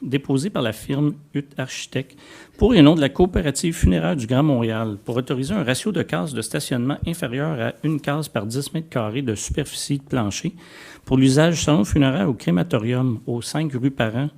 déposé par la firme UT Architectes pour et au nom de la coopérative funéraire du Grand Montréal pour autoriser un ratio de cases de stationnement inférieur à une case par 10 mètres carrés de superficie de plancher pour l'usage salon funéraire ou crématorium aux 5 rues Parent,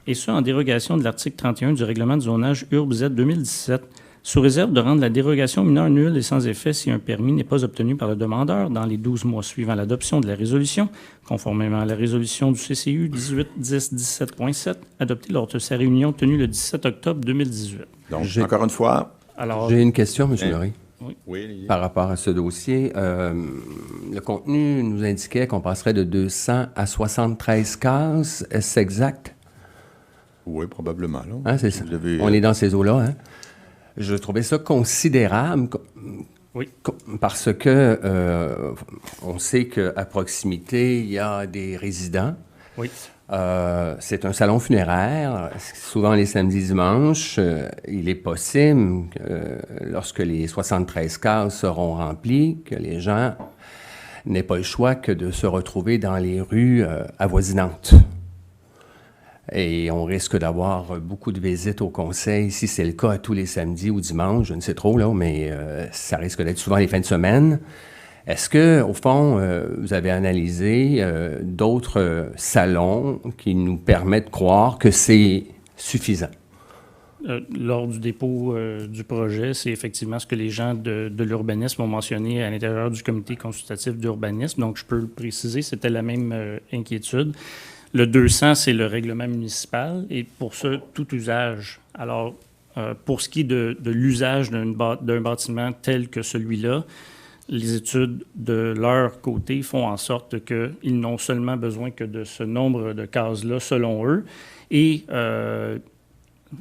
et ce en dérogation de l'article 31 du règlement de zonage URB-Z 2017, sous réserve de rendre la dérogation mineure nulle et sans effet si un permis n'est pas obtenu par le demandeur dans les 12 mois suivant l'adoption de la résolution, conformément à la résolution du CCU 18-10-17.7, adoptée lors de sa réunion tenue le 17 octobre 2018. Donc, encore une fois... Alors, j'ai une question, M. Murray. Oui. Par rapport à ce dossier, le contenu nous indiquait qu'on passerait de 200 à 73 cases. Est-ce exact? Oui, probablement. Là. Hein, c'est ça. On est dans ces eaux-là. Hein? Je trouvais ça considérable parce que on sait qu'à proximité, il y a des résidents. Oui. C'est un salon funéraire. Souvent les samedis, dimanches, il est possible que lorsque les 73 cases seront remplies, que les gens n'aient pas le choix que de se retrouver dans les rues avoisinantes. Et on risque d'avoir beaucoup de visites au conseil, si c'est le cas tous les samedis ou dimanches, je ne sais trop, là, mais ça risque d'être souvent les fins de semaine. Est-ce que, au fond, vous avez analysé d'autres salons qui nous permettent de croire que c'est suffisant? Lors du dépôt du projet, c'est effectivement ce que les gens de l'urbanisme ont mentionné à l'intérieur du comité consultatif d'urbanisme. Donc, je peux le préciser, c'était la même inquiétude. Le 200, c'est le règlement municipal et pour ça, tout usage. Alors, pour ce qui est de l'usage d'un bâtiment tel que celui-là, les études de leur côté font en sorte qu'ils n'ont seulement besoin que de ce nombre de cases-là, selon eux. Et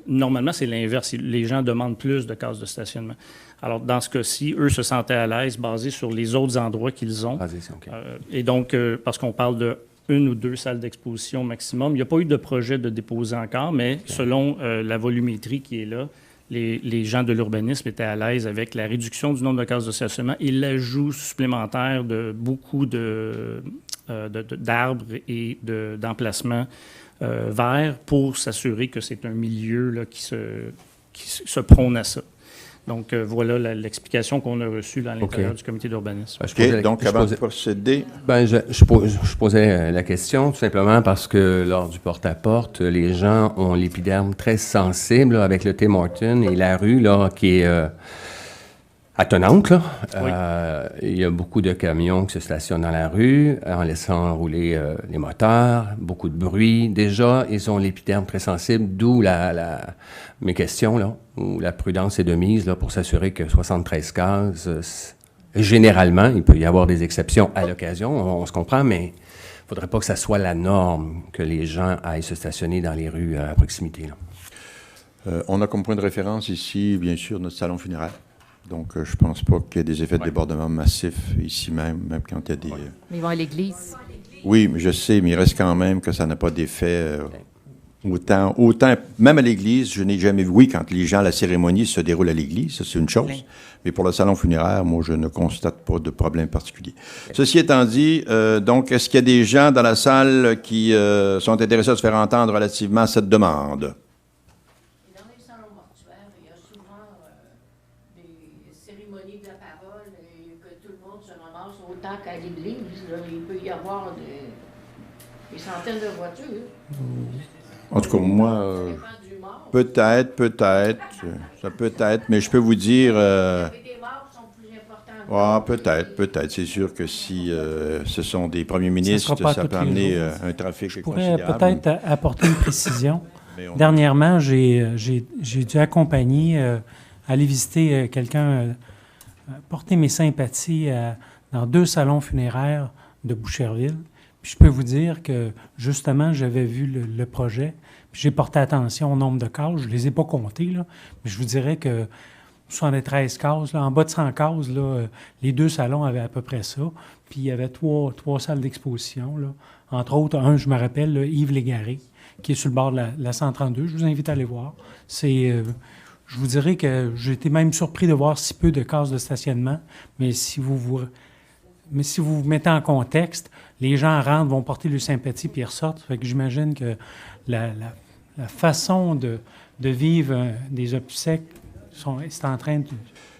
normalement, c'est l'inverse. Les gens demandent plus de cases de stationnement. Alors, dans ce cas-ci, eux se sentaient à l'aise basés sur les autres endroits qu'ils ont. Okay. Et donc, parce qu'on parle de une ou deux salles d'exposition maximum. Il n'y a pas eu de projet de déposer encore, mais selon la volumétrie qui est là, les gens de l'urbanisme étaient à l'aise avec la réduction du nombre de cases de stationnement et l'ajout supplémentaire de beaucoup d'arbres et d'emplacements verts pour s'assurer que c'est un milieu là, qui se prône à ça. Donc, voilà l'explication qu'on a reçue dans l'intérieur du comité d'urbanisme. Donc, avant de procéder... Je posais la question tout simplement parce que lors du porte-à-porte, les gens ont l'épiderme très sensible là, avec le Tim Hortons et la rue là, qui est attenante. Là. Il y a beaucoup de camions qui se stationnent dans la rue en laissant rouler les moteurs, beaucoup de bruit. Déjà, ils ont l'épiderme très sensible, d'où mes questions, là, où la prudence est de mise là, pour s'assurer que 73 cases, généralement, il peut y avoir des exceptions à l'occasion, on se comprend, mais il ne faudrait pas que ça soit la norme que les gens aillent se stationner dans les rues à proximité. Là. On a comme point de référence ici, bien sûr, notre salon funéraire. Donc, je ne pense pas qu'il y ait des effets de débordement massifs ici même quand il y a des... Mais ils vont à l'église. Oui, je sais, mais il reste quand même que ça n'a pas d'effet... Autant, même à l'église, je n'ai jamais vu, oui, quand les gens, la cérémonie se déroule à l'église, ça c'est une chose, mais pour le salon funéraire, moi, je ne constate pas de problème particulier. Ceci étant dit, donc, est-ce qu'il y a des gens dans la salle qui sont intéressés à se faire entendre relativement à cette demande? Dans les salons mortuaires, il y a souvent des cérémonies de la parole et que tout le monde se ramasse autant qu'à l'église. Là, il peut y avoir des centaines de voitures. En tout cas, moi, peut-être, ça peut être, mais je peux vous dire... peut-être. C'est sûr que si ce sont des premiers ministres, ça peut amener un trafic considérable. Je pourrais peut-être apporter une précision. Dernièrement, j'ai dû accompagner, aller visiter quelqu'un, porter mes sympathies dans 2 salons funéraires de Boucherville. Puis je peux vous dire que, justement, j'avais vu le projet, puis j'ai porté attention au nombre de cases. Je ne les ai pas comptés, là, mais je vous dirais que 73 cases, là, en bas de 100 cases, là, les 2 salons avaient à peu près ça. Puis il y avait 3 salles d'exposition, là. Entre autres, un, je me rappelle, là, Yves Légaré, qui est sur le bord de la 132. Je vous invite à aller voir. Je vous dirais que j'ai été même surpris de voir si peu de cases de stationnement, mais si vous vous mettez en contexte, les gens rentrent, vont porter leur sympathie, puis ils ressortent. Fait que j'imagine que la la façon de vivre des obsèques c'est en train de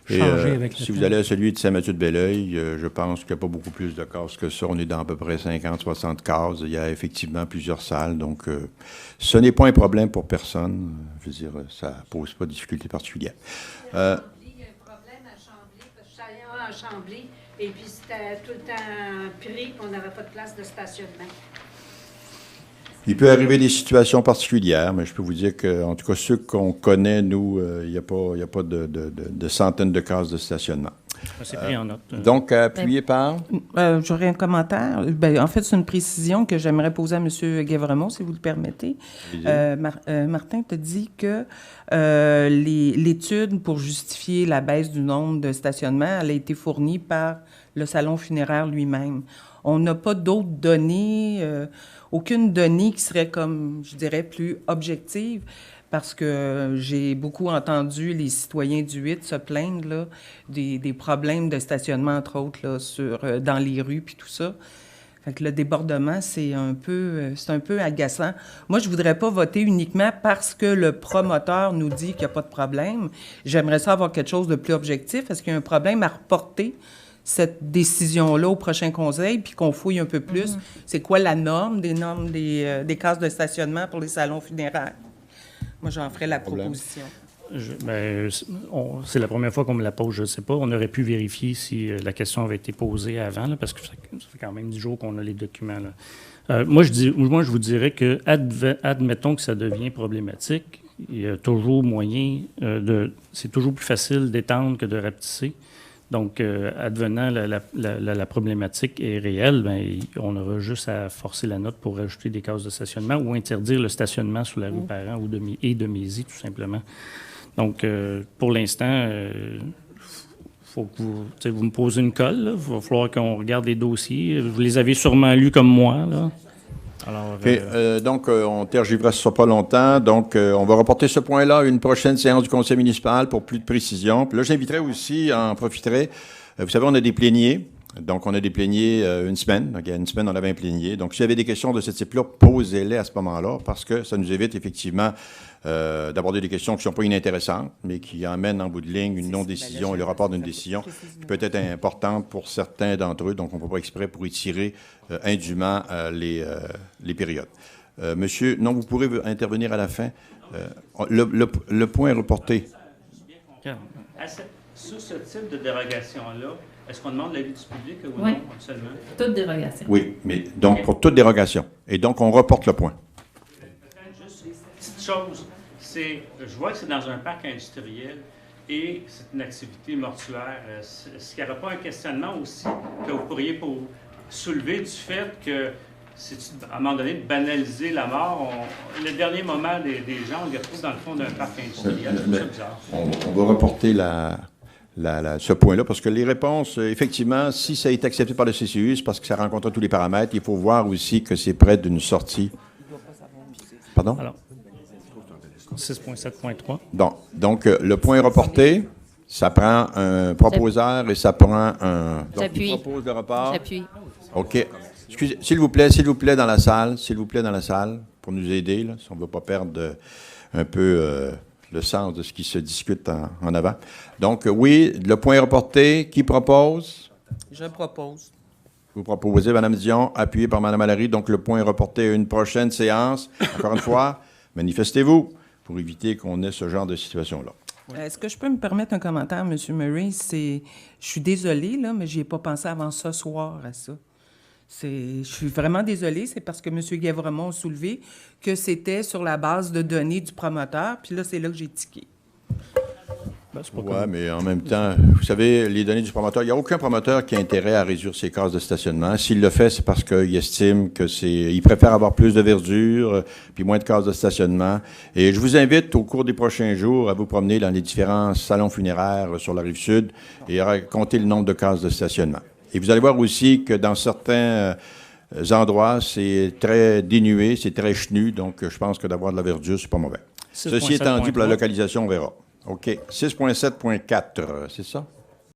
changer avec le si temps. vous allez à celui de Saint-Mathieu-de-Belleuil, je pense qu'il n'y a pas beaucoup plus de cases que ça. On est dans à peu près 50, 60 cases. Il y a effectivement plusieurs salles. Donc, ce n'est pas un problème pour personne. Je veux dire, ça ne pose pas de difficulté particulière. Il y a un problème à Chambly, parce que je suis allée à Chambly, et puis c'était tout le temps pris, puis on n'avait pas de place de stationnement. Il peut arriver des situations particulières, mais je peux vous dire qu'en tout cas, ceux qu'on connaît, nous, il n'y a pas de centaines de cases de stationnement. C'est pris en note. Donc, appuyé par? J'aurais un commentaire. En fait, c'est une précision que j'aimerais poser à M. Guévremont, si vous le permettez. Martin te dit que l'étude pour justifier la baisse du nombre de stationnements, elle a été fournie par le salon funéraire lui-même. On n'a pas d'autres données, aucune donnée qui serait, comme je dirais, plus objective, parce que j'ai beaucoup entendu les citoyens du 8 se plaindre là, des problèmes de stationnement, entre autres, là, dans les rues puis tout ça. Fait que le débordement, c'est un peu agaçant. Moi, je voudrais pas voter uniquement parce que le promoteur nous dit qu'il n'y a pas de problème. J'aimerais ça avoir quelque chose de plus objectif. Est-ce qu'il y a un problème à reporter cette décision-là au prochain conseil, puis qu'on fouille un peu plus? C'est quoi la norme des cases de stationnement pour les salons funéraires? Moi, j'en ferais la proposition. C'est la première fois qu'on me la pose, je ne sais pas. On aurait pu vérifier si la question avait été posée avant, là, parce que ça fait quand même 10 jours qu'on a les documents. Là. Moi, je vous dirais que, admettons que ça devient problématique, il y a toujours moyen c'est toujours plus facile d'étendre que de rapetisser. Donc, advenant la problématique est réelle, bien, on aura juste à forcer la note pour rajouter des cases de stationnement ou interdire le stationnement sur la rue Parent et de Mézy, tout simplement. Donc, pour l'instant, faut que vous me posez une colle. Là. Il va falloir qu'on regarde les dossiers. Vous les avez sûrement lus comme moi, là. Alors, donc, on tergiversera pas longtemps. Donc, on va reporter ce point-là à une prochaine séance du conseil municipal pour plus de précision. Puis là, j'inviterai aussi, en profiterai, vous savez, on a des pléniers. Donc, on a des pléniers une semaine. Donc, il y a une semaine, on avait un plénier. Donc, s'il y avait des questions de ce type-là, posez-les à ce moment-là, parce que ça nous évite effectivement d'aborder des questions qui ne sont pas inintéressantes, mais qui emmènent en bout de ligne une non-décision et le rapport d'une décision qui peut être importante pour certains d'entre eux. Donc, on ne peut pas exprès pour étirer indûment les périodes. Monsieur, non, vous pourrez intervenir à la fin. Le point est reporté. Sur ce type de dérogation-là, est-ce qu'on demande l'avis du public ou oui. non, seulement? Toute dérogation. Oui, mais donc pour toute dérogation. Et donc, on reporte le point. Peut-être juste une petite chose, je vois que c'est dans un parc industriel et c'est une activité mortuaire. Est-ce qu'il n'y aura pas un questionnement aussi que vous pourriez soulever du fait que c'est à un moment donné de banaliser la mort? Le dernier moment des gens, on les retrouve dans le fond d'un parc industriel. C'est bizarre. On va reporter ce point-là, parce que les réponses, effectivement, si ça est accepté par le CCU, c'est parce que ça rencontre tous les paramètres. Il faut voir aussi que c'est près d'une sortie. Pardon? Alors, 6.7.3. Donc, le point est reporté. Ça prend un proposeur et ça prend un... Donc, il propose le report. J'appuie. OK. Excusez, s'il vous plaît, dans la salle, pour nous aider, là, si on ne veut pas perdre un peu... le sens de ce qui se discute en avant. Donc, oui, le point est reporté. Qui propose? Je propose. Vous proposez, Mme Dion, appuyé par Mme Allary. Donc, le point est reporté à une prochaine séance. Encore une fois, manifestez-vous pour éviter qu'on ait ce genre de situation-là. Est-ce que je peux me permettre un commentaire, M. Murray? Je suis désolée, là, mais je n'y ai pas pensé avant ce soir à ça. Je suis vraiment désolée, c'est parce que M. Guévremont a soulevé que c'était sur la base de données du promoteur, puis là, c'est là que j'ai tiqué. Oui, mais en même temps, vous savez, les données du promoteur, il n'y a aucun promoteur qui a intérêt à réduire ses cases de stationnement. S'il le fait, c'est parce qu'il estime il préfère avoir plus de verdure, puis moins de cases de stationnement. Et je vous invite, au cours des prochains jours, à vous promener dans les différents salons funéraires sur la Rive-Sud et à compter le nombre de cases de stationnement. Et vous allez voir aussi que dans certains endroits, c'est très dénué, c'est très chenu, donc je pense que d'avoir de la verdure, c'est pas mauvais. Ceci étant dit, pour la localisation, on verra. OK. 6.7.4, c'est ça?